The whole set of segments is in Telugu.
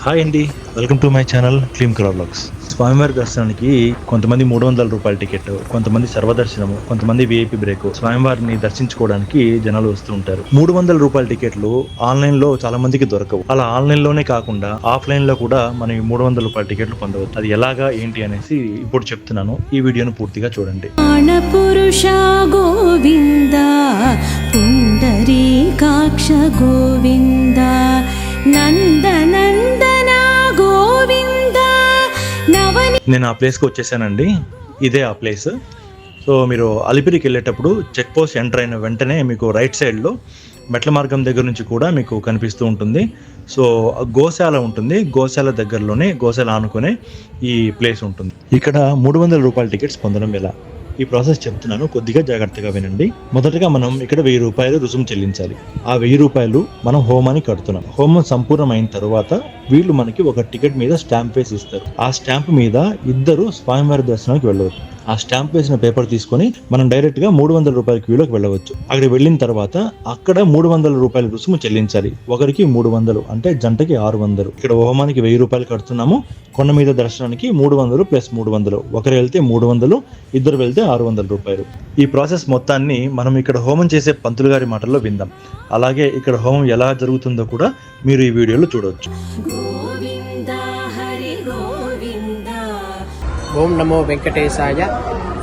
హాయ్ అండి, welcome to my channel క్లీమ్ colour vlogs. స్వామివారి దర్శనానికి కొంతమంది 300 రూపాయల టికెట్, కొంతమంది సర్వదర్శనము, కొంతమంది విఐపి బ్రేక్. స్వామివారిని దర్శించుకోవడానికి జనాలు వస్తూ ఉంటారు. 300 రూపాయల టికెట్లు ఆన్లైన్ లో చాలా మందికి దొరకవు. అలా ఆన్లైన్ లోనే కాకుండా ఆఫ్లైన్ లో కూడా మనం 300 రూపాయల టికెట్లు పొందవచ్చు. అది ఎలాగా ఏంటి అనేసి ఇప్పుడు చెప్తున్నాను. ఈ వీడియోను పూర్తిగా చూడండి. పుండరీకాక్ష గోవింద నందనందన గోవింద నవని. నేను ఆ ప్లేస్కి వచ్చేసానండి. ఇదే ఆ ప్లేస్. సో మీరు అలిపిరికి వెళ్ళేటప్పుడు చెక్ పోస్ట్ ఎంటర్ అయిన వెంటనే మీకు రైట్ సైడ్లో మెట్ల మార్గం దగ్గర నుంచి కూడా మీకు కనిపిస్తూ ఉంటుంది. సో గోశాల ఉంటుంది. గోశాల దగ్గరలోనే, గోశాల ఆనుకునే ఈ ప్లేస్ ఉంటుంది. ఇక్కడ 300 రూపాయల టికెట్స్ పొందడం ఎలా, ఈ ప్రాసెస్ చెప్తున్నాను, కొద్దిగా జాగ్రత్తగా వినండి. మొదటగా మనం ఇక్కడ 1000 రూపాయలు రుసుము చెల్లించాలి. ఆ 1000 రూపాయలు మనం హోమానికి కడుతున్నాం. హోమం సంపూర్ణమైన తర్వాత వీళ్ళు మనకి ఒక టికెట్ మీద స్టాంప్ వేసి ఇస్తారు. ఆ స్టాంప్ మీద ఇద్దరు స్వామివారి దర్శనానికి వెళ్ళవచ్చు. ఆ స్టాంప్ వేసిన పేపర్ తీసుకొని మనం డైరెక్ట్ గా 300 రూపాయల క్యూలోకి వెళ్ళవచ్చు. అక్కడ వెళ్ళిన తర్వాత అక్కడ 300 రూపాయల రుసుము చెల్లించాలి. ఒకరికి 300 అంటే జంటకి 600. ఇక్కడ హోమానికి 1000 రూపాయలు కడుతున్నాము. కొండ మీద దర్శనానికి 300 ప్లస్ 300. ఒకరు వెళ్తే 300, ఇద్దరు వెళ్తే 600 రూపాయలు. ఈ ప్రాసెస్ మొత్తాన్ని మనం ఇక్కడ హోమం చేసే పంతులు గారి మాటల్లో విందాం. అలాగే ఇక్కడ హోమం ఎలా జరుగుతుందో కూడా మీరు ఈ వీడియోలో చూడవచ్చు. ఓం నమో వెంకటేశాయ.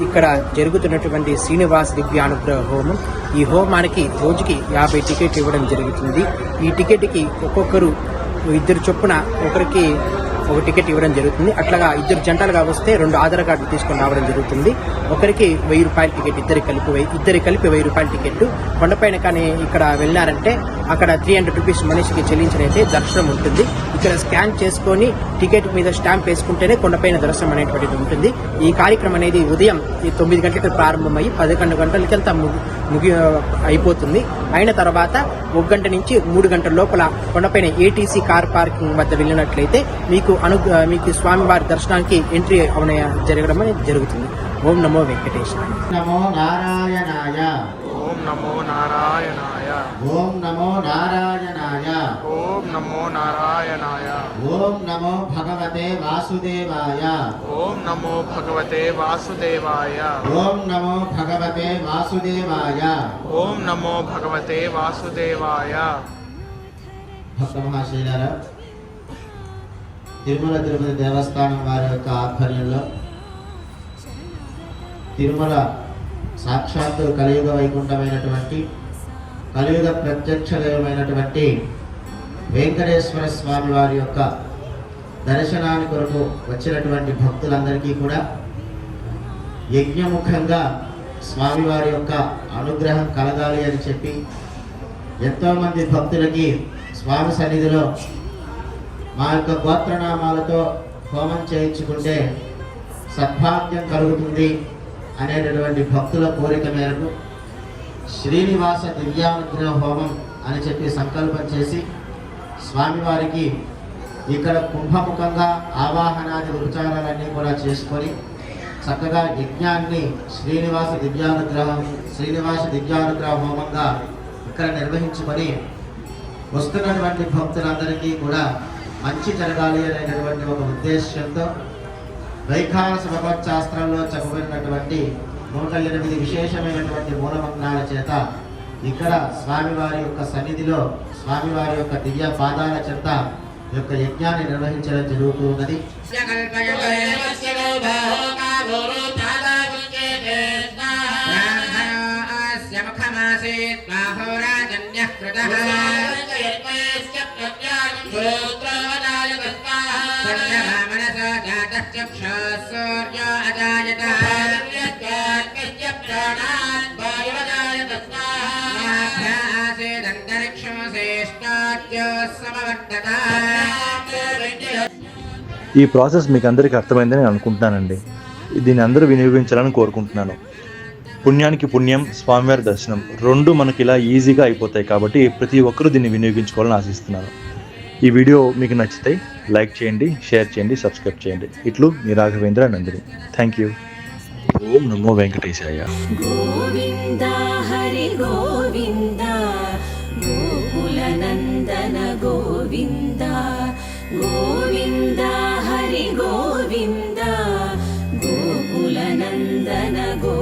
ఇక్కడ జరుగుతున్నటువంటి శ్రీనివాస దివ్యానుగ్రహ హోమం. ఈ హోమానికి రోజుకి 50 టికెట్ ఇవ్వడం జరుగుతుంది. ఈ టికెట్కి ఒక్కొక్కరు ఇద్దరు చొప్పున ఒకరికి ఒక టికెట్ ఇవ్వడం జరుగుతుంది. అట్లాగా ఇద్దరు జంటలుగా వస్తే 2 ఆధార్ కార్డులు తీసుకొని రావడం జరుగుతుంది. ఒకరికి 1000 రూపాయల టికెట్, ఇద్దరికి కలిపి 1000 రూపాయల టికెట్. కొండపైన కానీ ఇక్కడ వెళ్ళారంటే అక్కడ 300 రూపీస్ మనిషికి చెల్లించినైతే దర్శనం ఉంటుంది. ఇక్కడ స్కాన్ చేసుకొని టికెట్ మీద స్టాంప్ వేసుకుంటేనే కొండపైన దర్శనం అనేటువంటిది ఉంటుంది. ఈ కార్యక్రమం అనేది ఉదయం 9 గంటలకు ప్రారంభమై 11 గంటలకంతా అయిపోతుంది. అయిన తర్వాత 1 గంట నుంచి 3 గంటల లోపల కొండపైన ఏటీసీ కార్ పార్కింగ్ వద్ద వెళ్ళినట్లయితే మీకు స్వామివారి దర్శనానికి ఎంట్రీ జరగడం అనేది జరుగుతుంది. ఓం నమో వెంకటేశాయ. నమో నారాయణాయ. ఓం నమో నారాయణాయ. ఓం నమో నారాయణాయ. ఓం నమో నారాయణాయ. ఓం నమో భగవతే వాసుదేవాయ. ఓం నమో భగవతే వాసుదేవాయ. ఓం నమో భగవతే వాసుదేవాయ. ఓం నమో భగవతే వాసుదేవాయ. భక్త మహాశైలారా, తిరుమల తిరుపతి దేవస్థానం వారి యొక్క ఆధ్వర్యంలో తిరుమల సాక్షాత్తు కలియుగ వైకుంఠమైనటువంటి, కలియుగ ప్రత్యక్ష దైవమైనటువంటి వెంకటేశ్వర స్వామి వారి యొక్క దర్శనాన్ని కొరకు వచ్చినటువంటి భక్తులందరికీ కూడా యజ్ఞముఖంగా స్వామివారి యొక్క అనుగ్రహం కలగాలి అని చెప్పి ఎంతోమంది భక్తులకి స్వామి సన్నిధిలో మా యొక్క గోత్రనామాలతో హోమం చేయించుకుంటే సద్భాగ్యం కలుగుతుంది అనేటటువంటి భక్తుల కోరిక మేరకు శ్రీనివాస దివ్యానుగ్రహ హోమం అని చెప్పి సంకల్పం చేసి స్వామివారికి ఇక్కడ కుంభముఖంగా ఆవాహనాది ఉపచారాలన్నీ కూడా చేసుకొని చక్కగా యజ్ఞాన్ని శ్రీనివాస దివ్యానుగ్రహ హోమంగా ఇక్కడ నిర్వహించుకొని వస్తున్నటువంటి భక్తులందరికీ కూడా మంచి జరగాలి అనేటటువంటి ఒక ఉద్దేశంతో వైఖానస భగవత్శాస్త్రంలో చెప్పబడినటువంటి 108 విశేషమైనటువంటి మూలమంత్రాల చేత ఇక్కడ స్వామివారి యొక్క సన్నిధిలో స్వామివారి యొక్క దివ్య పాదాల చెంత యొక్క యజ్ఞాన్ని నిర్వహించడం జరుగుతూ ఉన్నది. ఈ ప్రాసెస్ మీకు అందరికీ అర్థమైందని నేను అనుకుంటున్నానండి. దీన్ని అందరూ వినియోగించాలని కోరుకుంటున్నాను. పుణ్యానికి పుణ్యం, స్వామివారి దర్శనం 2 మనకి ఇలా ఈజీగా అయిపోతాయి. కాబట్టి ప్రతి ఒక్కరూ దీన్ని వినియోగించుకోవాలని ఆశిస్తున్నాను. ఈ వీడియో మీకు నచ్చితే లైక్ చేయండి, షేర్ చేయండి, సబ్స్క్రైబ్ చేయండి. ఇట్లు మీ రాఘవేంద్ర నందిని. Thank you. ఓం నమో వెంకటేశాయ. గోవింద హరి గోవింద గోకుల నందన గో గోవింద గోవింద హరి గోవింద గోకుల నందన గోవింద